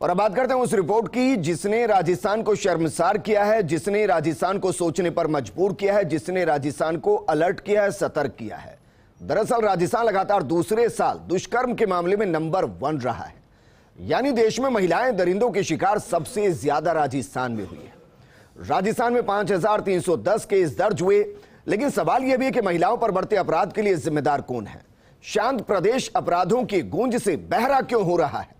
और अब बात करते हैं उस रिपोर्ट की जिसने राजस्थान को शर्मसार किया है, जिसने राजस्थान को सोचने पर मजबूर किया है, जिसने राजस्थान को अलर्ट किया है, सतर्क किया है। दरअसल राजस्थान लगातार दूसरे साल दुष्कर्म के मामले में नंबर 1 रहा है। यानी देश में महिलाएं दरिंदों के शिकार सबसे ज्यादा राजस्थान में हुई है। राजस्थान में 5310 केस दर्ज हुए, लेकिन सवाल यह भी है कि महिलाओं पर बढ़ते अपराध के लिए जिम्मेदार कौन है? शांत प्रदेश अपराधों की गूंज से बहरा क्यों हो रहा है?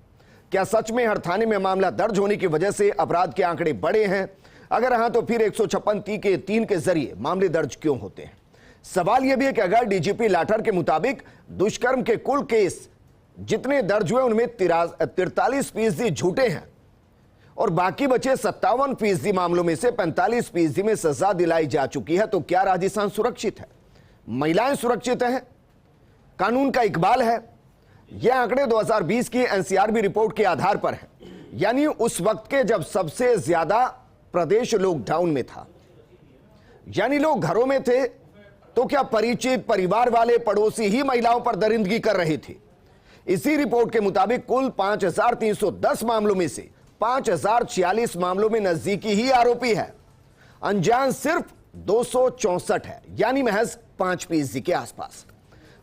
क्या सच में हर थाने में मामला दर्ज होने की वजह से अपराध के आंकड़े बढ़े हैं? अगर हां तो फिर 156(3) के जरिए मामले दर्ज क्यों होते हैं? सवाल यह भी है कि अगर डीजीपी लाठर के मुताबिक दुष्कर्म के कुल केस जितने दर्ज हुए उनमें 43% झूठे हैं और बाकी बचे 57% मामलों में से 45% में सजा दिलाई जा चुकी है, तो क्या राजस्थान सुरक्षित है? महिलाएं सुरक्षित हैं? कानून का इकबाल है? यह आंकड़े 2020 की एनसीआरबी रिपोर्ट के आधार पर है, यानी उस वक्त के जब सबसे ज्यादा प्रदेश लॉकडाउन में था, यानी लोग घरों में थे, तो क्या परिचित परिवार वाले पड़ोसी ही महिलाओं पर दरिंदगी कर रहे थे? इसी रिपोर्ट के मुताबिक कुल 5310 मामलों में से 5046 मामलों में नजदीकी ही आरोपी है, अनजान सिर्फ 264 है, यानी महज 5% के आसपास।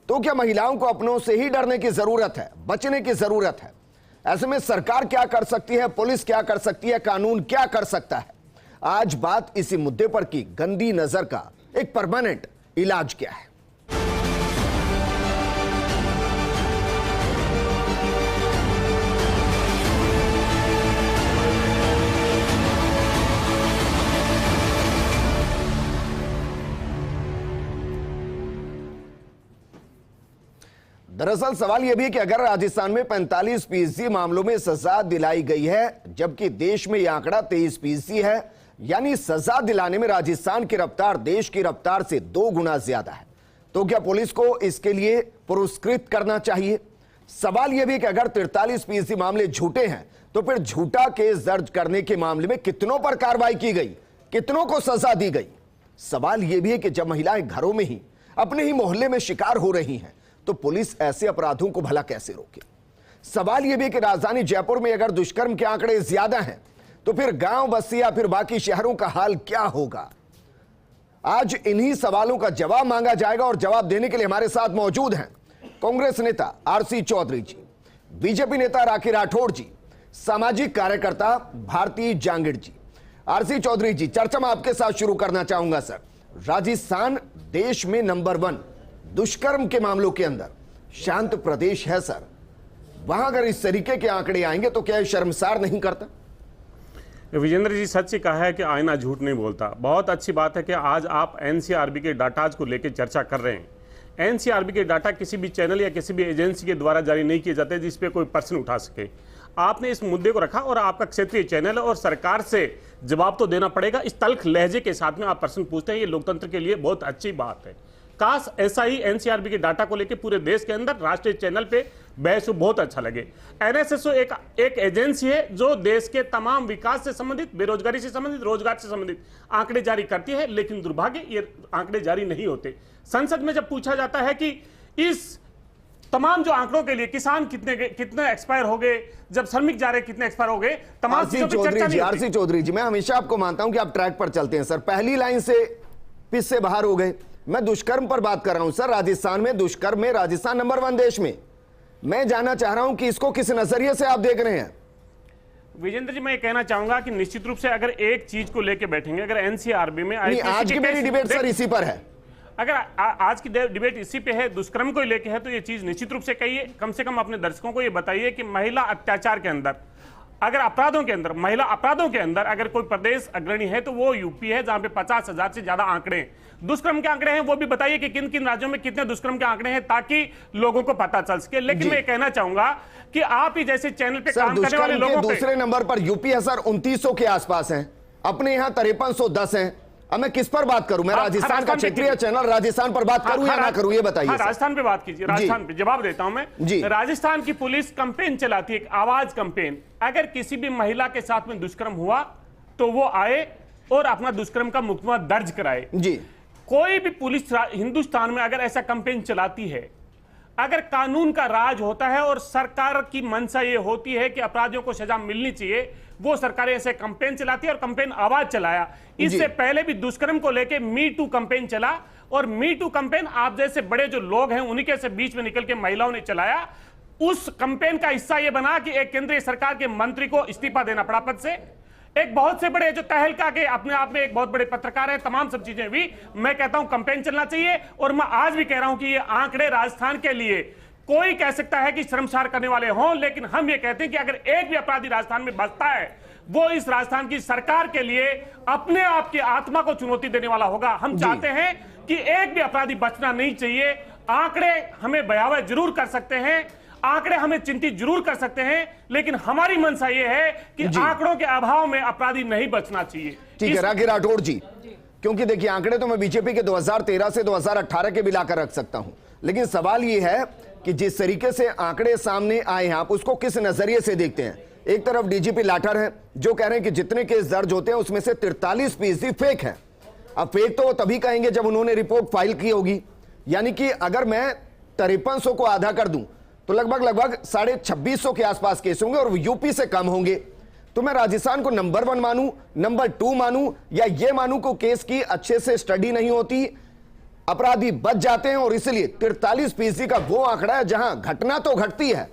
तो क्या महिलाओं को अपनों से ही डरने की जरूरत है, बचने की जरूरत है? ऐसे में सरकार क्या कर सकती है, पुलिस क्या कर सकती है, कानून क्या कर सकता है? आज बात इसी मुद्दे पर की गंदी नजर का एक परमानेंट इलाज क्या है। दरअसल सवाल यह भी है कि अगर राजस्थान में 45% मामलों में सजा दिलाई गई है, जबकि देश में यह आंकड़ा 23% है, यानी सजा दिलाने में राजस्थान की रफ्तार देश की रफ्तार से 2 गुना ज्यादा है, तो क्या पुलिस को इसके लिए पुरस्कृत करना चाहिए? सवाल यह भी है कि अगर 43% मामले झूठे हैं, तो फिर झूठा केस दर्ज करने के मामले में कितनों पर कार्रवाई की गई, कितनों को सजा दी गई? सवाल यह भी है कि जब महिलाएं घरों में ही अपने ही मोहल्ले में शिकार हो रही हैं, तो पुलिस ऐसे अपराधों को भला कैसे रोके? सवाल यह भी है कि राजधानी जयपुर में अगर दुष्कर्म के आंकड़े ज्यादा हैं, तो फिर गांव बस्ती या फिर बाकी शहरों का हाल क्या होगा? आज इन्हीं सवालों का जवाब मांगा जाएगा और जवाब देने के लिए हमारे साथ मौजूद हैं कांग्रेस नेता आरसी चौधरी जी, बीजेपी नेता राखी राठौड़ जी, सामाजिक कार्यकर्ता भारती जांगिड़ जी। आरसी चौधरी जी, चर्चा में आपके साथ शुरू करना चाहूंगा। सर, राजस्थान देश में नंबर 1 दुष्कर्म के मामलों के अंदर शांत प्रदेश है। सर, वहां अगर इस तरीके के आंकड़े आएंगे तो क्या ये शर्मसार नहीं करता? विजेंद्र जी, सच ही कहा है कि आईना झूठ नहीं बोलता। बहुत अच्छी बात है कि आज आप एनसीआरबी के डाटाज को लेकर चर्चा कर रहे हैं। एनसीआरबी के डाटा किसी भी चैनल या किसी भी एजेंसी के द्वारा जारी नहीं किए जाते जिस पे कोई प्रश्न उठा सके। आपने इस मुद्दे को रखा और आपका क्षेत्रीय चैनल है और सरकार से जवाब तो देना पड़ेगा। इस तल्ख लहजे के साथ में आप प्रश्न पूछते हैं, ये लोकतंत्र के लिए बहुत अच्छी बात है। काश ऐसा ही एनसीआरबी के डाटा को लेकर पूरे देश के अंदर राष्ट्रीय चैनल पे बहस हो, बहुत अच्छा लगे। एनएसएसओ एक एजेंसी है जो देश के तमाम विकास से संबंधित, बेरोजगारी से संबंधित, रोजगार से संबंधित आंकड़े जारी करती है, लेकिन दुर्भाग्य ये आंकड़े जारी नहीं होते। संसद में जब पूछा जाता है कि इस तमाम जो आंकड़ों के लिए किसान कितने एक्सपायर हो गए, जब श्रमिक जा रहे कितने एक्सपायर हो गए, तमाम चीजों पे चर्चा नहीं होती। आरसी चौधरी जी, मैं हमेशा आपको मानता हूं कि आप ट्रैक पर चलते हैं। सर, पहली लाइन से पिच से बाहर हो गए। मैं दुष्कर्म पर बात कर रहा हूं। सर, राजस्थान में दुष्कर्म में राजस्थान नंबर 1 देश में। मैं जानना चाह रहा हूं कि इसको किस नजरिए से आप देख रहे हैं? विजेंद्र जी, मैं ये कहना चाहूंगा कि निश्चित रूप से अगर एक चीज को लेकर बैठेंगे, अगर एनसीआरबी में आज की मेरी डिबेट सर इसी पर है। अगर आज की डिबेट इसी पे है, दुष्कर्म को लेकर है, तो ये चीज निश्चित रूप से कहिए। कम से कम अपने दर्शकों को ये बताइए कि महिला अत्याचार के अंदर, अगर अपराधों के अंदर, महिला अपराधों के अंदर अगर कोई प्रदेश अग्रणी है तो वो यूपी है, जहां पे 50,000 से ज्यादा आंकड़े हैं। दुष्कर्म के आंकड़े हैं, वो भी बताइए कि किन किन राज्यों में कितने दुष्कर्म के आंकड़े हैं, ताकि लोगों को पता चल सके। लेकिन मैं कहना चाहूंगा कि आप ही जैसे चैनल पे काम करने वाले लोगों पे दूसरे नंबर पर यूपी है सर, 2900 के आसपास है, अपने यहाँ 5310 है। अब मैं किस पर बात करूं? मैं राजस्थान का क्षेत्रीय चैनल राजस्थान पर बात करूं या ना करूं, ये बताइए। राजस्थान पे बात कीजिए। राजस्थान पे जवाब देता हूं मैं जी। राजस्थान की पुलिस कैंपेन चलाती है, एक आवाज कैंपेन। अगर किसी भी महिला के साथ में दुष्कर्म हुआ तो वो आए और अपना दुष्कर्म का मुकदमा दर्ज कराए जी। कोई भी पुलिस हिंदुस्तान में अगर ऐसा कैंपेन चलाती है, अगर कानून का राज होता है और सरकार की मंशा ये होती है कि अपराधियों को सजा मिलनी चाहिए, वो सरकारें ऐसे कैंपेन चलाती है और कैंपेन आवाज चलाया। इससे पहले भी दुष्कर्म को लेके मी टू कैंपेन चला और मी टू कैंपेन आप जैसे बड़े जो लोग हैं उन्हीं के से बीच में निकल के महिलाओं ने चलाया। उस कैंपेन का हिस्सा यह बना कि एक केंद्रीय सरकार के मंत्री को इस्तीफा देना पड़ा पद से। एक बहुत से बड़े जो तहलका के अपने आप में एक बहुत बड़े पत्रकार है, तमाम सब चीजें भी मैं कहता हूं कैंपेन चलना चाहिए। और मैं आज भी कह रहा हूं कि ये आंकड़े राजस्थान के लिए कोई कह सकता है कि शर्मसार करने वाले हों, लेकिन हम ये कहते हैं कि अगर एक भी अपराधी राजस्थान में बचता है वो इस राजस्थान की सरकार के लिए अपने आप की आत्मा को चुनौती देने वाला होगा। हम चाहते हैं कि एक भी अपराधी बचना नहीं चाहिए। आंकड़े हमें भयावह जरूर कर सकते हैं, आंकड़े हमें चिंतित जरूर कर सकते हैं, लेकिन हमारी मंशा यह है कि आंकड़ों के अभाव में अपराधी नहीं बचना चाहिए। ठीक है राखी राठौड़ जी, क्योंकि देखिए आंकड़े तो मैं बीजेपी के 2013 से 2018 के भी लाकर रख सकता हूं, लेकिन सवाल यह है कि जिस तरीके से आंकड़े सामने आए हैं आप उसको किस नजरिए से देखते हैं। एक तरफ डीजीपी लाठर है जो कह रहे हैं कि जितने केस दर्ज होते हैं उसमें से 43% फेक है। अब फेक तो तभी कहेंगे जब उन्होंने रिपोर्ट फाइल की होगी, यानी कि अगर मैं 5300 को आधा कर दूं तो लगभग 2650 के आसपास केस होंगे और यूपी से कम होंगे। तो मैं राजस्थान को नंबर 1 मानूं, नंबर 2 मानूं, या ये मानूं को केस की अच्छे से स्टडी नहीं होती, अपराधी बच जाते हैं और इसलिए 43% का वो आंकड़ा है जहां घटना तो घटती है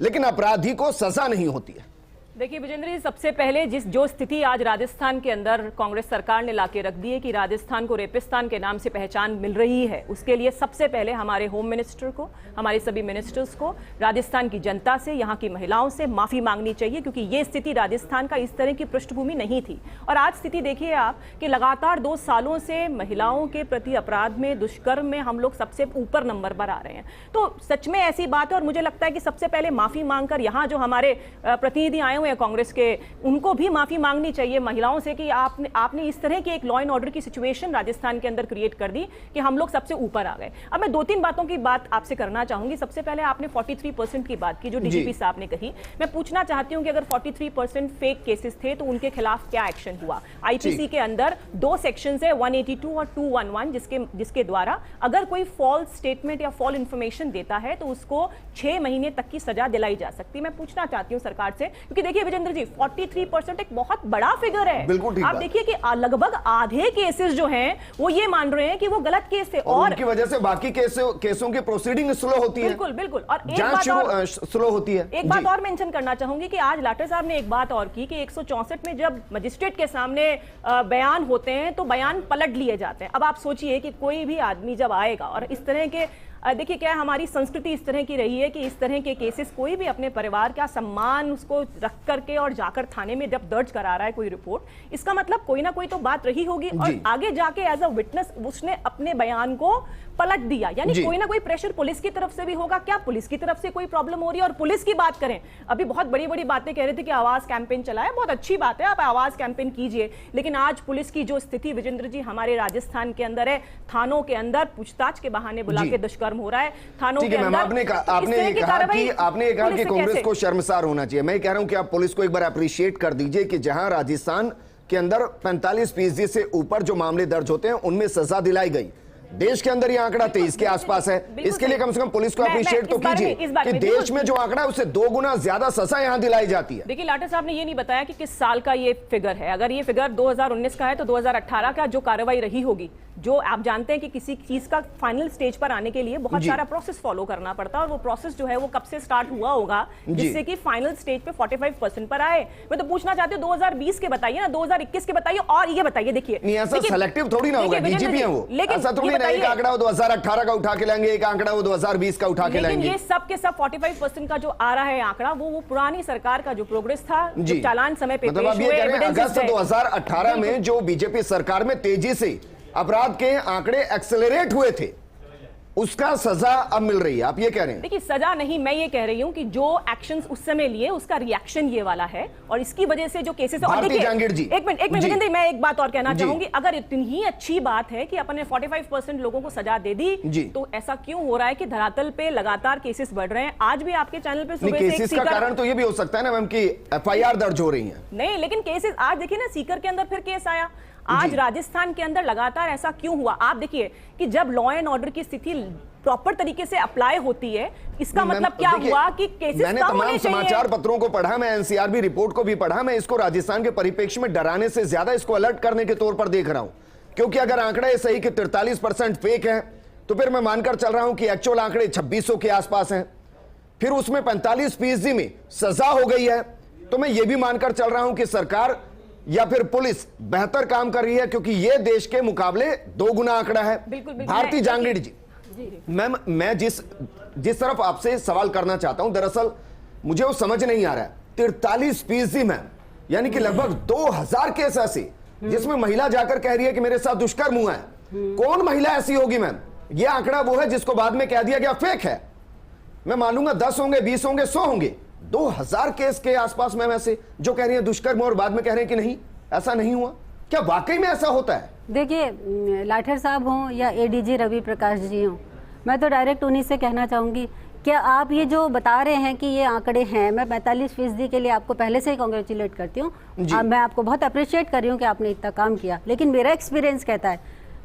लेकिन अपराधी को सजा नहीं होती है। देखिए विजेंद्र जी, सबसे पहले जो स्थिति आज राजस्थान के अंदर कांग्रेस सरकार ने लाके रख दी है कि राजस्थान को रेपिस्तान के नाम से पहचान मिल रही है, उसके लिए सबसे पहले हमारे होम मिनिस्टर को, हमारे सभी मिनिस्टर्स को, राजस्थान की जनता से, यहाँ की महिलाओं से माफी मांगनी चाहिए, क्योंकि ये स्थिति राजस्थान का इस तरह की पृष्ठभूमि नहीं थी। और आज स्थिति देखिए आप कि लगातार 2 सालों से महिलाओं के प्रति अपराध में, दुष्कर्म में हम लोग सबसे ऊपर नंबर पर आ रहे हैं। तो सच में ऐसी बात है और मुझे लगता है कि सबसे पहले माफी मांगकर यहाँ जो हमारे प्रतिनिधि आए हुए कांग्रेस के, उनको भी माफी मांगनी चाहिए महिलाओं से कि आपने इस तरह की एक लॉ एंड ऑर्डर की सिचुएशन राजस्थान के अंदर क्रिएट कर दी कि हम लोग सबसे ऊपर आ गए। अब मैं 2-3 बातों की बात आपसे करना चाहूंगी। सबसे पहले आपने 43% की बात की जो डीजीपी साहब ने कही। मैं पूछना चाहती हूं कि अगर 43% फेक केसेस थे तो उनके खिलाफ क्या एक्शन हुआ। आईपीसी के अंदर 2 सेक्शंस है, 182 और 211, जिसके द्वारा अगर कोई फॉल्स स्टेटमेंट या फॉल्स इंफॉर्मेशन देता है तो उसको 6 महीने तक की सजा दिलाई जा सकती है। मैं पूछना चाहती हूं सरकार से, क्योंकि देखिए विजेंद्र जी 43% एक बहुत बड़ा फिगर है। बिल्कुल आप देखिए कि लगभग आधे केसेस जो हैं वो ये मान रहे हैं कि वो गलत केस थे और उनकी वजह से बाकी केसों की प्रोसीडिंग स्लो होती है। बिल्कुल बिल्कुल। और एक जांच बात स्लो होती है। एक बात और मेंशन करना चाहूंगी कि आज लाठर साहब ने एक बात और की कि 164 में जब मजिस्ट्रेट के सामने बयान होते हैं तो बयान पलट लिए जाते हैं। अब आप सोचिए कि कोई भी आदमी जब आएगा और इस तरह के, देखिए क्या हमारी संस्कृति इस तरह की रही है कि इस तरह के केसेस कोई भी अपने परिवार का सम्मान उसको रख करके और जाकर थाने में जब दर्ज करा रहा है कोई रिपोर्ट, इसका मतलब कोई ना कोई तो बात रही होगी और आगे जाके एज अ विटनेस उसने अपने बयान को पलट दिया, यानी कोई ना कोई प्रेशर पुलिस की तरफ से भी होगा। क्या पुलिस की तरफ से कोई प्रॉब्लम हो रही है? और पुलिस की बात करें, अभी बहुत बड़ी बड़ी बातें कह रहे थे कि आवाज कैंपेन चलाया, बहुत अच्छी बात है, आप आवाज कैंपेन कीजिए, लेकिन आज पुलिस की जो स्थिति विजेंद्र जी हमारे राजस्थान के अंदर है, थानों के अंदर पूछताछ के बहाने बुला के दुष्कर्म हो रहा है थानों के अंदर। आपने कहा कि कांग्रेस को शर्मसार होना चाहिए। मैं कह रहा हूं कि आप पुलिस को एक बार अप्रिशिएट कर दीजिए कि जहां राजस्थान के अंदर 45% से ऊपर जो मामले दर्ज होते हैं उनमें सजा दिलाई गई, देश के अंदर ये आंकड़ा 23 के आसपास है। इसके लिए कम से कम पुलिस को अप्रिशिएट तो कीजिए कि देश में जो आंकड़ा है उससे 2 गुना ज्यादा सजा यहां दिलाई जाती है। देखिए लाठर साहब ने ये नहीं बताया कि किस साल का ये फिगर है। अगर ये फिगर 2019 का है तो 2018 का जो कार्रवाई रही होगी, जो आप जानते हैं कि किसी चीज का फाइनल स्टेज पर आने के लिए बहुत सारा प्रोसेस फॉलो करना पड़ता है और वो प्रोसेस जो है वो कब से स्टार्ट हुआ होगा जिससे कि फाइनल स्टेज पे 45% पर आए। मैं तो पूछना चाहती हूँ 2020 के बताइए ना, 2021 के बताइए और ये बताइए। देखिए ऐसा सेलेक्टिव थोड़ी ना होगा, डीजीपी है वो, ऐसा थोड़ी ना एक आंकड़ा वो 2018 का उठा के लाएंगे, एक आंकड़ा वो 2020 का उठा के लाएंगे। ये सब के सब 45% का जो आ रहा है आंकड़ा वो पुरानी सरकार का जो प्रोग्रेस था, जो चालान समय पे पेश हुए, अगस्त 2018 में जो बीजेपी सरकार में तेजी से अपराध के आंकड़े एक्सेलरेट हुए थे, उसका सजा अब मिल रही है, आप ये कह रहे हैं? देखिए सजा नहीं, मैं ये कह रही हूं कि जो एक्शंस उस समय लिए उसका रिएक्शन ये वाला है और इसकी वजह से जो केसेस। और देखिए एक मिनट विजेंद्र, मैं एक बात और कहना चाहूंगी, अगर इतनी ही अच्छी बात है कि अपने 45% लोगों को सजा दे दी तो ऐसा क्यों हो रहा है कि धरातल पे लगातार केसेस बढ़ रहे हैं? आज भी आपके चैनल पे सुबह से केसेस का कारण तो ये भी हो सकता है ना मैम कि एफआईआर दर्ज हो रही है। नहीं, लेकिन केसेस आज देखिए ना, सीकर के अंदर फिर केस आया, आज राजस्थान के अंदर लगातार ऐसा क्यों हुआ? आप देखिए कि जब लॉ एंड ऑर्डर की स्थिति प्रॉपर तरीके से अप्लाई होती है, इसका मतलब क्या हुआ कि केसेस मैंने कम तमाम होने चाहिए। समाचार पत्रों को पढ़ा, मैं एनसीआरबी रिपोर्ट को भी पढ़ा, मैं इसको राजस्थान के परिप्रेक्ष्य में डराने से ज्यादा इसको अलर्ट करने के तौर पर देख रहा हूं। क्योंकि अगर आंकड़ा सही कि 43% फेक है, तो फिर मैं मानकर चल रहा हूं कि एक्चुअल आंकड़े 2600 के आसपास हैं। फिर उसमें 45% में सजा हो गई है, तो मैं ये भी मानकर चल रहा हूं कि सरकार या फिर पुलिस बेहतर काम कर रही है, क्योंकि ये देश के मुकाबले 2 गुना आंकड़ा है। भारती जांगीड़ जी, मैं जिस तरफ आपसे सवाल करना चाहता हूं, दरअसल मुझे वो समझ नहीं आ रहा है। 43% में यानी कि लगभग 2000 केस ऐसे जिसमें महिला जाकर कह रही है कि मेरे साथ दुष्कर्म हुआ है। कौन महिला ऐसी होगी मैम? ये आंकड़ा वो है जिसको बाद में कह दिया गया फेक है। मैं मानूंगा 10 होंगे, 20 होंगे, 100 होंगे, 2000 केस के आसपास मैम ऐसे जो कह रही है दुष्कर्म और बाद में कह रहे हैं कि नहीं ऐसा नहीं हुआ। क्या वाकई में ऐसा होता है? देखिए, लाठर साहब हों या एडीजी रवि प्रकाश जी हों, मैं तो डायरेक्ट उन्हीं से कहना चाहूँगी, क्या आप ये जो बता रहे हैं कि ये आंकड़े हैं, मैं 45% के लिए आपको पहले से ही कॉन्ग्रेचुलेट करती हूँ। मैं आपको बहुत अप्रिशिएट कर रही हूँ कि आपने इतना काम किया, लेकिन मेरा एक्सपीरियंस कहता है,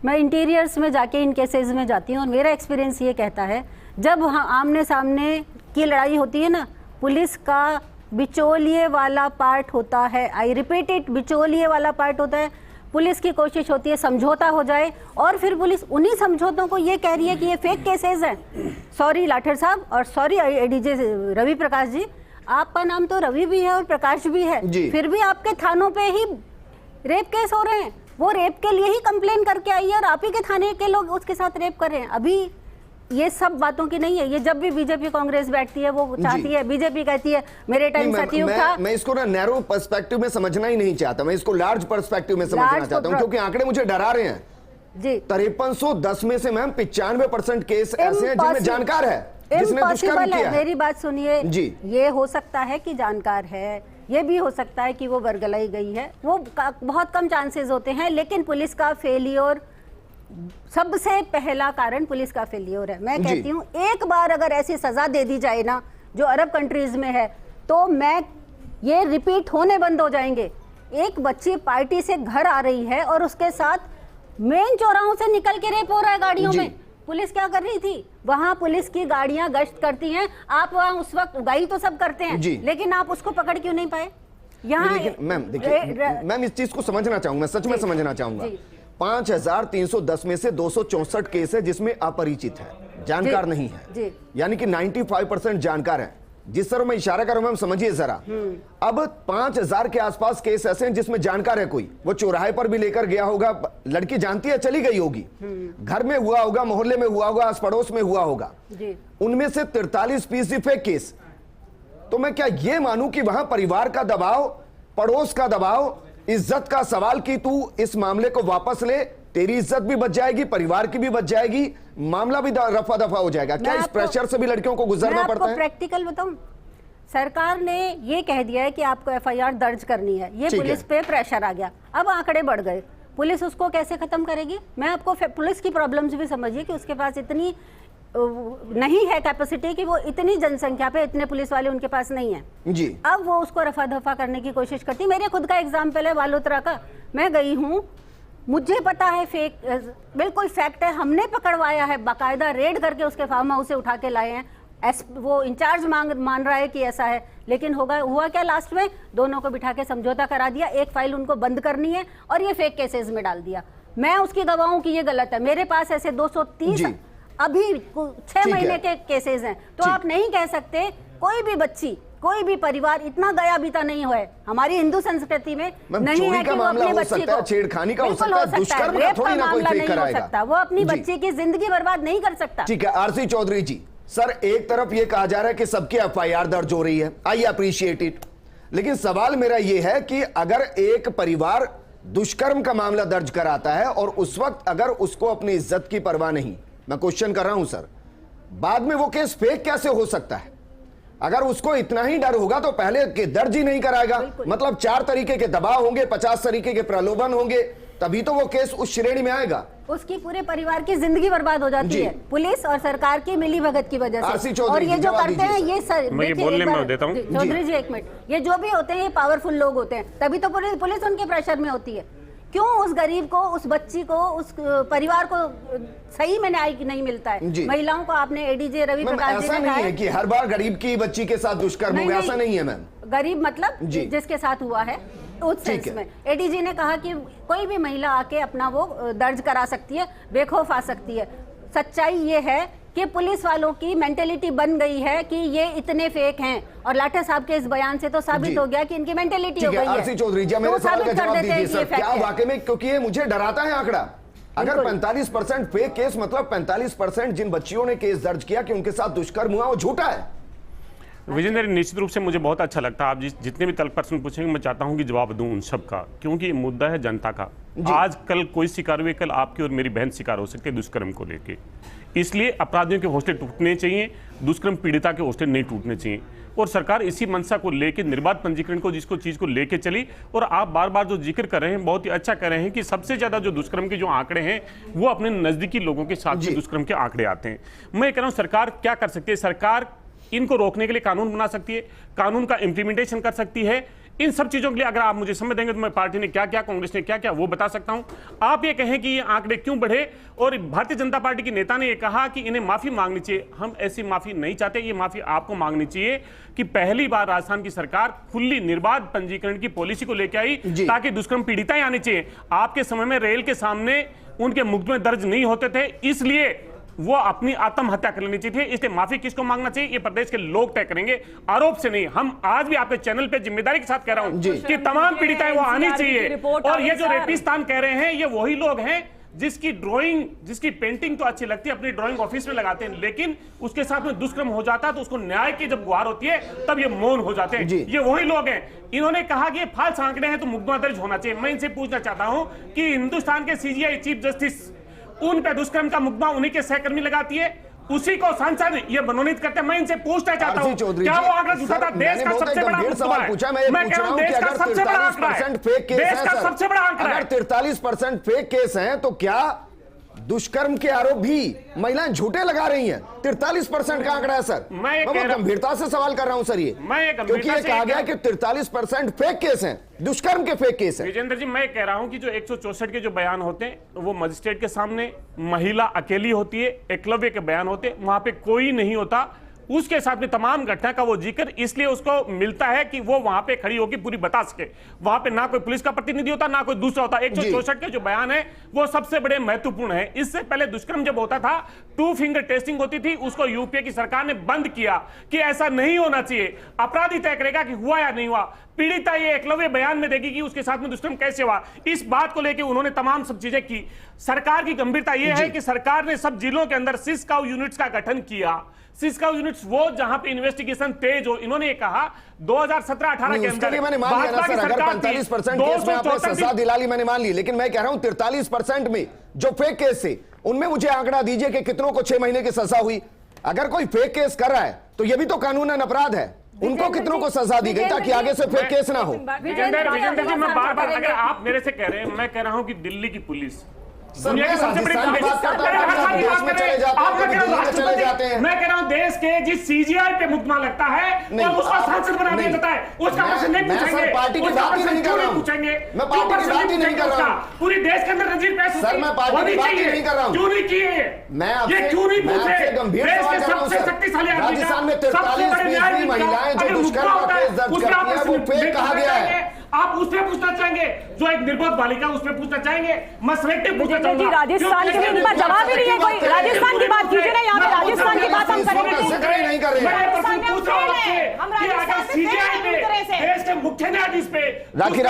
मैं इंटीरियर्स में जाके इन केसेस में जाती हूँ और मेरा एक्सपीरियंस ये कहता है, जब वहाँ आमने सामने की लड़ाई होती है ना, पुलिस का बिचौलिए वाला पार्ट होता है, आई रिपीट इट, बिचौलिए वाला पार्ट होता है। पुलिस की कोशिश होती है समझौता हो जाए, और फिर पुलिस उन्हीं समझौतों को ये कह रही है कि ये फेक केसेस हैं। सॉरी लाठर साहब और सॉरी एडीजे रवि प्रकाश जी, आपका नाम तो रवि भी है और प्रकाश भी है, फिर भी आपके थानों पे ही रेप केस हो रहे हैं। वो रेप के लिए ही कंप्लेन करके आई है और आप ही के थाने के लोग उसके साथ रेप कर रहे हैं। अभी ये सब बातों की नहीं है, ये जब भी बीजेपी कांग्रेस बैठती है वो चाहती है, बीजेपी कहती है मेरे टाइम सतयुग था। मैं इसको ना नैरो पर्सपेक्टिव में समझना ही नहीं चाहता, मैं इसको लार्ज पर्सपेक्टिव में समझना चाहता हूं, क्योंकि आंकड़े मुझे डरा रहे हैं जी। 5310 में से मैम 95% केस ऐसे हैं जिनमें जानकार है, जिसने दुष्कर्म किया है। मेरी बात सुनिए जी, ये हो सकता है कि जानकार है, ये भी हो सकता है कि वो वर्गलाई गई है, वो बहुत कम चांसेस होते हैं, लेकिन पुलिस का फेलियर, सबसे पहला कारण पुलिस का फेलियर है। मैं कहती हूँ एक बार अगर ऐसी सजा दे दी जाए ना, जो अरब कंट्रीज में है, तो मैं ये रिपीट होने बंद हो जाएंगे। एक बच्ची पार्टी से घर आ रही है और उसके साथ मेन चौराहों से निकल के रेप हो रहा है गाड़ियों में। पुलिस क्या कर रही थी? वहां पुलिस की गाड़ियां गश्त करती हैं, आप वहां उस वक्त उगाई तो सब करते हैं, लेकिन आप उसको पकड़ क्यों नहीं पाए? यहाँ मैम देखिए, मैम इस चीज को समझना चाहूंगा, मैं सच में समझना चाहूंगा। 5310 में से 264 केस है जिसमें अपरिचित है, जानकार नहीं है, यानी कि 95% जानकार है। जिस तरह मैं इशारा कर रहा हूं मैम समझिए जरा। अब 5000 के आसपास केस ऐसे हैं जिसमें जानकार है कोई, वो चौराहे पर भी लेकर गया होगा, लड़की जानती है चली गई होगी, घर में हुआ होगा, मोहल्ले में हुआ होगा, आस पड़ोस में हुआ होगा, उनमें से 43% फेक केस। तो मैं क्या ये मानूं कि वहां परिवार का दबाव, पड़ोस का दबाव, इज्जत का सवाल कि तू इस मामले को वापस ले, तेरी इज्जत भी बच जाएगी, परिवार की भी बच जाएगी, मामला भी रफा दफा हो जाएगा। क्या इस प्रेशर से भी लड़कियों को गुजरना पड़ता है? प्रैक्टिकल बताऊं, सरकार ने ये कह दिया है कि आपको एफआईआर दर्ज करनी है, ये पुलिस पे प्रेशर आ गया, अब आंकड़े बढ़ गए, पुलिस उसको कैसे खत्म करेगी? मैं आपको पुलिस की प्रॉब्लम्स भी समझिए कि उसके पास इतनी नहीं है कैपेसिटी कि वो इतनी जनसंख्या पे इतने पुलिस वाले उनके पास नहीं है जी। अब वो उसको रफा दफा करने की कोशिश करती। मेरे खुद का एग्जाम्पल है वालोतरा का, मैं गई हूँ, मुझे पता है फेक, बिल्कुल फैक्ट है, हमने पकड़वाया है, बाकायदा रेड करके उसके फार्म हाउस से उठा के लाए हैं। वो इंचार्ज मान रहा है कि ऐसा है, लेकिन हुआ क्या लास्ट में? दोनों को बिठा के समझौता करा दिया, एक फाइल उनको बंद करनी है और ये फेक केसेस में डाल दिया। मैं उसकी गवाहूं कि ये गलत है। मेरे पास ऐसे 230 अभी 6 महीने के केसेस हैं, तो आप नहीं कह सकते कोई भी बच्ची, कोई भी परिवार इतना गया बीता नहीं हुआ है हमारी हिंदू संस्कृति में, नहीं है कि वो अपनी बच्ची को, छेड़खानी का हो सकता है, दुष्कर्म का थोड़ी ना कोई फेक कराएगा, वो अपनी बच्ची की जिंदगी बर्बाद नहीं कर सकता। ठीक है आरसी चौधरी जी, सर एक तरफ ये कहा जा रहा है कि सबकी एफआईआर दर्ज हो रही है, आई अप्रिशिएट इट, लेकिन सवाल मेरा ये है कि अगर एक परिवार दुष्कर्म का मामला दर्ज कराता है और उस वक्त अगर उसको अपनी इज्जत की परवाह नहीं, मैं क्वेश्चन कर रहा हूं सर, बाद में वो केस फेक कैसे हो सकता है? अगर उसको इतना ही डर होगा तो पहले के दर्ज ही नहीं कराएगा। मतलब 4 तरीके के दबाव होंगे, 50 तरीके के प्रलोभन होंगे, तभी तो वो केस उस श्रेणी में आएगा। उसकी पूरे परिवार की जिंदगी बर्बाद हो जाती है पुलिस और सरकार की मिलीभगत की वजह से। और ये जो करते हैं ये सर, चौधरी जी एक मिनट, ये जो भी होते हैं ये पावरफुल लोग होते हैं, तभी तो पुलिस उनके प्रेशर में होती है। क्यों उस गरीब को, उस बच्ची को, उस परिवार को सही में न्याय नहीं मिलता है? महिलाओं को आपने एडीजे रवि प्रकाश जी ऐसा ने नहीं है कि हर बार गरीब की बच्ची के साथ दुष्कर्म होगा, ऐसा नहीं है मैम। गरीब मतलब जिसके साथ हुआ है उस सेंस में एडीजी ने कहा कि कोई भी महिला आके अपना वो दर्ज करा सकती है, बेखौफ आ सकती है। सच्चाई ये है कि पुलिस वालों की मेंटेलिटी बन गई है कि ये इतने फेक हैं, और लाठर साहब के इस बयान से तो साबित हो गया कि इनकी मेंटेलिटी हो गई है। आरसी चौधरी जी, मेरे सवाल का जवाब दीजिए सर, क्या वाकई में, क्योंकि ये मुझे डराता है आंकड़ा। अगर 45% फेक केस, मतलब 45% जिन बच्चियों ने केस दर्ज किया कि उनके साथ दुष्कर्म हुआ, वो झूठा है। विजेंद्र, निश्चित रूप से मुझे बहुत अच्छा लगता है आप जितने भी तल्ख प्रश्न पूछेंगे मैं चाहता हूं कि जवाब दूं उन सब का, क्योंकि ये मुद्दा है जनता का। आज कल कोई शिकार हुए, कल आपकी और मेरी बहन शिकार हो सकती है दुष्कर्म को लेके। इसलिए अपराधियों के हौसले टूटने चाहिए, दुष्कर्म पीड़िता के हौसले नहीं टूटने चाहिए। और सरकार इसी मंशा को लेके निर्बाध पंजीकरण को जिसको चीज को लेके चली। और आप बार बार जो जिक्र कर रहे हैं, बहुत ही अच्छा कर रहे हैं कि सबसे ज्यादा जो दुष्कर्म के जो आंकड़े हैं वो अपने नजदीकी लोगों के साथ दुष्कर्म के आंकड़े आते हैं। मैं कह रहा हूं सरकार क्या कर सकती है, सरकार इनको रोकने के लिए कानून बना सकती है, कानून का इंप्लीमेंटेशन कर सकती है। इन सब चीजों के लिए अगर आप मुझे समय देंगे तो मैं पार्टी ने क्या क्या, कांग्रेस ने क्या क्या, वो बता सकता हूं। आप ये कहें कि ये आंकड़े क्यों बढ़े, और भारतीय जनता पार्टी के नेता ने ये कहा कि इन्हें माफी मांगनी चाहिए। हम ऐसी माफी नहीं चाहते, ये माफी आपको मांगनी चाहिए कि पहली बार राजस्थान की सरकार खुली निर्बाध पंजीकरण की पॉलिसी को लेकर आई, ताकि दुष्कर्म पीड़िताएं आनी चाहिए। आपके समय में रेल के सामने उनके मुकदमे दर्ज नहीं होते थे, इसलिए वो अपनी आत्महत्या कर लेनी चाहिए। इसलिए माफी किसको मांगना चाहिए, ये प्रदेश के लोग तय करेंगे, आरोप से नहीं। हम आज भी आपके चैनल पे जिम्मेदारी के साथ कह रहा हूं कि तमाम पीड़िताएं वो आनी चाहिए। और ये जो रेपिस्तान कह रहे हैं, ये वही लोग हैं जिसकी ड्राइंग, जिसकी पेंटिंग तो अच्छी लगती है, अपनी ड्राइंग ऑफिस में लगाते हैं, लेकिन उसके साथ में दुष्कर्म हो जाता है तो उसको न्याय की जब गुहार होती है तब ये मौन हो जाते हैं। ये वही लोग हैं। इन्होंने कहा कि ये फाल्स आंकड़े हैं तो मुकदमा दर्ज होना चाहिए। मैं इनसे पूछना चाहता हूं कि हिंदुस्तान के सीजीआई चीफ जस्टिस, उन पे दुष्कर्म का मुकदमा उन्हीं के सहकर्मी लगाती है, उसी को सांसद ये मनोनीत करते हैं। मैं इनसे पूछना चाहता हूं क्या वो आंकड़ा झूठा था? देश का सबसे बड़ा मुकदमा है। मैं कह रहा हूं देश का सबसे बड़ा आंकड़ा है, देश का सबसे बड़ा आंकड़ा है। अगर 43% फेक केस हैं तो क्या दुष्कर्म के आरोप भी महिलाएं झूठे लगा रही हैं? 43% का आंकड़ा है सर। मैं गंभीरता से सवाल कर रहा हूं सर, ये क्योंकि ये कहा गया कि 43% फेक केस हैं, दुष्कर्म के फेक केस हैं। विजेंद्र जी, मैं कह रहा हूं कि जो 164 के जो बयान होते हैं वो मजिस्ट्रेट के सामने महिला अकेली होती है, एकलव्य के बयान होते हैं, वहां पे कोई नहीं होता, उसके साथ में तमाम घटना का वो जिक्र इसलिए उसको मिलता है कि वो वहां पे खड़ी होकर पूरी बता सके। वहां पे ना कोई पुलिस का प्रतिनिधि होता, ना कोई दूसरा होता। 164 के जो बयान है वो सबसे बड़े महत्वपूर्ण है। इससे पहले दुष्कर्म जब होता था, 2 फिंगर टेस्टिंग होती थी, उसको यूपीए की सरकार ने बंद किया कि ऐसा नहीं होना चाहिए। अपराधी तय करेगा कि हुआ या नहीं हुआ, पीड़िता ये एकलव्य बयान में देगी कि उसके साथ में दुष्कर्म कैसे हुआ। इस बात को लेकर उन्होंने तमाम सब चीजें की। सरकार की गंभीरता यह है कि सरकार ने सब जिलों के अंदर सिस्काउ यूनिट्स का गठन किया। सिस्काउ यूनिट्स वो जहां पे इन्वेस्टिगेशन तेज हो। इन्होंने ये कहा 2017-18 के अंदर मैंने मान लिया ना सर, अगर 45% केस में आपने सजा दिला ली, मैंने मान ली, लेकिन मैं कह रहा हूं 43% में जो फेक केस थे उनमें मुझे आंकड़ा दीजिए कि कितनों को 6 महीने की सजा हुई। अगर कोई फेक केस कर रहा है तो ये भी तो कानूनन अपराध है। उनको कितनों को सजा दी गई ताकि आगे से फेक केस ना हो। विजेंद्र जी, मैं बार बार, अगर आप मेरे से कह रहे हैं, मैं कह रहा हूं कि दिल्ली की पुलिस दुनिया की सबसे बड़ी, मैं कह रहा हूं देश के जिस सीजीआई पे मुकदमा लगता है और उसका सांसद बना दिया जाता है, उसका प्रश्न नहीं पूछेंगे, पार्टी की बात ही नहीं कर रहा हूं, पूछेंगे, मैं पार्टी की बात ही नहीं कर रहा हूं। पूरी देश के अंदर रंजीत पैस सर, मैं पार्टी की बात ही नहीं कर रहा हूं। क्यों नहीं किए? मैं आपसे क्यों नहीं पूछे? गंभीर देश सवाल के कर रहा हूं सबसे सर। शक्तिशाली आदमी, राजस्थान में 43% महिलाएं जो दुष्कर्म का केस दर्ज करती हैं वो फेक कहा गया है। आप उसमें पूछना चाहेंगे, जो एक निर्बोध बालिका उसमें पूछना चाहेंगे, मैं सिलेक्टिव पूछना चाहूंगा। राजस्थान के लिए इनका जवाब ही नहीं है कोई। राजस्थान की बात कीजिए ना, यहाँ पे राजस्थान की बात हम करेंगे नहीं कर रहे हैं। देश के मुख्य न्यायाधीश पे राखी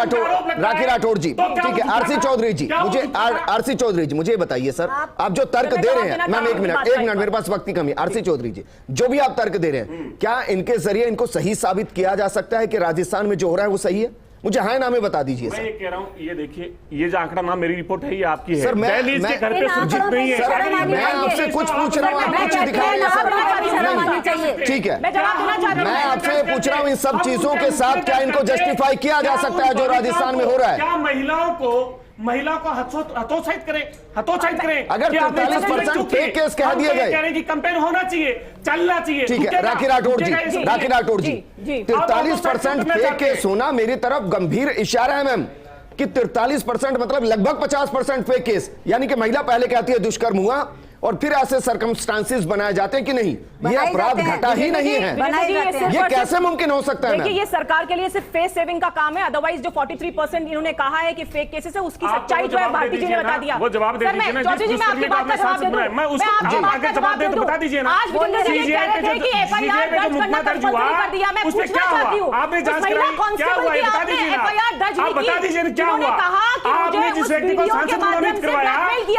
राठौड़ जी, ठीक है। आरसी चौधरी जी, मुझे आरसी चौधरी जी मुझे बताइए सर, आप जो तर्क दे रहे हैं, मैम एक मिनट मेरे पास वक्त की कमी। आरसी चौधरी जी, जो भी आप तर्क दे रहे हैं, क्या इनके जरिए इनको सही साबित किया जा सकता है कि राजस्थान में जो हो रहा है वो सही है? मुझे हाय नामे बता दीजिए। मैं ये कह रहा हूँ, ये देखिए, ये जो आंकड़ा ना मेरी रिपोर्ट है, ये आपकी है सर। मैं इसके घर पे सुरक्षित नहीं है। मैं आपसे कुछ पूछ रहा हूँ, आप कुछ दिखाइए सर। ठीक है, मैं आपसे पूछ रहा हूँ, इन सब चीजों के साथ क्या इनको जस्टिफाई किया जा सकता है जो राजस्थान में हो रहा है? क्या महिलाओं को हतोत्साहित करें? अगर 43% फेक केस कह दिए गए, कह रहे कि कैंपेन होना चाहिए, चलना चाहिए। ठीक है, राखी राठौड़ जी, 43% फेक केस होना मेरी तरफ गंभीर इशारा है मैम कि 43% मतलब लगभग 50% फेक केस, यानी कि महिला पहले कहती है दुष्कर्म हुआ और फिर ऐसे सर्कमस्टांसेस बनाए जाते हैं कि नहीं ये अपराध घटा ही नहीं है। ये कैसे मुमकिन हो सकता है? देखिए, ये सरकार के लिए सिर्फ फेस सेविंग का काम है, अदरवाइज जो 43% इन्होंने कहा है कि फेक केसेस है, उसकी सच्चाई जो है भारती जी ने बता दिया। वो जवाब दे दीजिए ना, चौधरी जी, मैं आपकी बात का जवाब दे दूं, मैं उसको आगे जवाब दे तो बता दीजिए ना। आज विजेंद्र जी ये कह रहे थे कि एफआईआर दर्ज करना कंपलसरी कर दिया। मैं पूछना चाहती हूँ, आपने जांच कराई, क्या हुआ है बता दीजिए ना, एफआईआर दर्ज आप बता दीजिए ना क्या हुआ। आपने जिस व्यक्ति को सांसद मनोनीत करवाया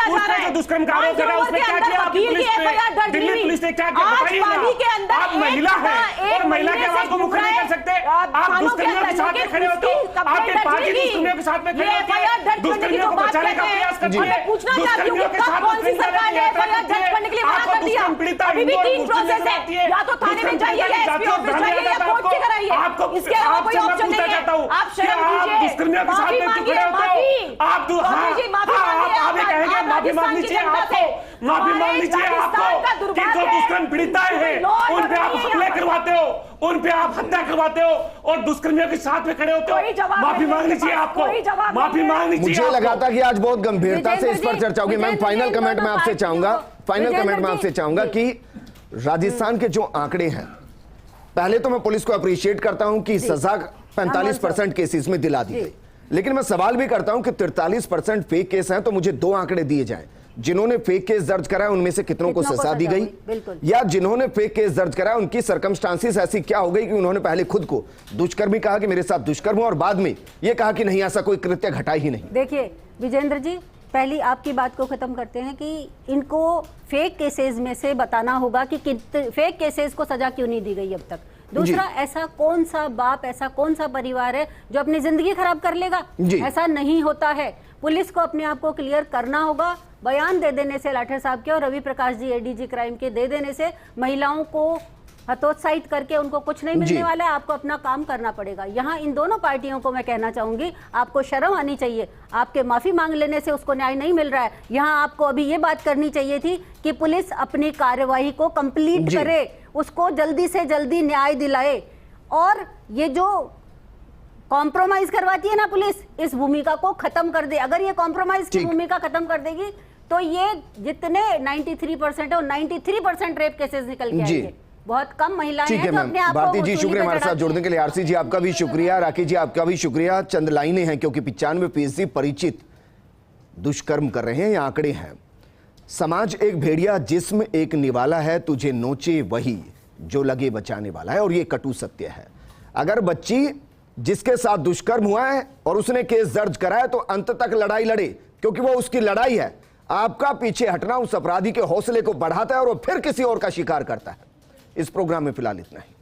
उसका जो दुष्कर्म का आरोप लगा उसमें क्या किया दिल्ली पुलिस ने क्या किया बताइए ना। आप महिला है और महिला की आवाज को मुखर नहीं कर सकते। आप दुष्कर्मियों के साथ में खड़े होते हो, आपके पार्टी दुष्कर्मियों के साथ में खड़े होते हैं, दुष्कर्मियों को बचाने का प्रयास करती है, दुष्कर्मियों के साथ कौन सी सरकार ने एफआईआर दर्ज करने के लिए मना कर दिया? अभी भी 3 प्रोसेस है, या तो थाने में जाइए या एसपी ऑफिस जाइए या कोर्ट से कराइए, इसके अलावा कोई ऑप्शन नहीं है। आप शर्म कीजिए, माफी मांगिए, आप माफी मांगनी चाहिए आपको, माफी मांगनी चाहिए आपको कि जो दुष्कर्म पीड़िताएं हैं उन पे आप हमले करवाते हो, उन पे आप हत्या करवाते हो और दुष्कर्मियों के साथ में खड़े होते हो। माफी मांगनी चाहिए आपको, माफी मांगनी चाहिए। मुझे लगा था कि आज बहुत गंभीरता से इस पर चर्चा होगी। मैं फाइनल कमेंट में आपसे चाहूंगा कि राजस्थान के जो आंकड़े हैं, पहले तो मैं पुलिस को अप्रिशिएट करता हूं कि सजा 45% केसेस में दिला दी गई, लेकिन मैं सवाल भी करता हूं कि 43% फेक केस हैं, तो मुझे 2 आंकड़े दिए जाएं। जिन्होंने फेक केस दर्ज कराया उनमें से कितनों को सजा दी गई, या जिन्होंने फेक केस दर्ज कराया उनकी सर्कमस्टांसेस ऐसी क्या हो गई कि उन्होंने पहले खुद को दुष्कर्मी कहा कि मेरे साथ दुष्कर्म हुआ और बाद में यह कहा कि नहीं ऐसा कोई कृत्य घटा ही नहीं। देखिए विजेंद्र जी, पहली आपकी बात को खत्म करते हैं कि इनको फेक केसेस में से बताना होगा कि फेक केसेस को सजा क्यों नहीं दी गई अब तक। दूसरा, ऐसा कौन सा बाप, ऐसा कौन सा परिवार है जो अपनी जिंदगी खराब कर लेगा? ऐसा नहीं होता है। पुलिस को अपने आप को क्लियर करना होगा। बयान दे देने से लाठर साहब के और रवि प्रकाश जी एडीजी क्राइम के दे देने से महिलाओं को हतोत्साहित करके उनको कुछ नहीं मिलने वाला है। आपको अपना काम करना पड़ेगा। यहाँ इन दोनों पार्टियों को मैं कहना चाहूंगी, आपको शर्म आनी चाहिए। आपके माफी मांग लेने से उसको न्याय नहीं मिल रहा है। यहाँ आपको अभी ये बात करनी चाहिए थी कि पुलिस अपनी कार्यवाही को कंप्लीट करे, उसको जल्दी से जल्दी न्याय दिलाए। और ये जो कॉम्प्रोमाइज करवाती है ना पुलिस, इस भूमिका को खत्म कर दे। अगर ये कॉम्प्रोमाइज की भूमिका खत्म कर देगी तो ये जितने 93% है, 93% रेप केसेस निकल के आएंगे। बहुत कम महिलाएं हैं जो अपने आप को भारती जी शुक्रिया हमारे साथ जुड़ने के लिए। आरसी जी आपका भी शुक्रिया, राखी जी आपका भी शुक्रिया। चंद लाइनें हैं क्योंकि 95% परिचित दुष्कर्म कर रहे हैं, ये आंकड़े हैं। समाज एक भेड़िया, जिस्म एक निवाला है, तुझे नोचे वही जो लगे बचाने वाला है, और ये कटु सत्य है। अगर बच्ची जिसके साथ दुष्कर्म हुआ है और उसने केस दर्ज कराया तो अंत तक लड़ाई लड़े, क्योंकि वो उसकी लड़ाई है। आपका पीछे हटना उस अपराधी के हौसले को बढ़ाता है और वो फिर किसी और का शिकार करता है। इस प्रोग्राम में फिलहाल इतना ही।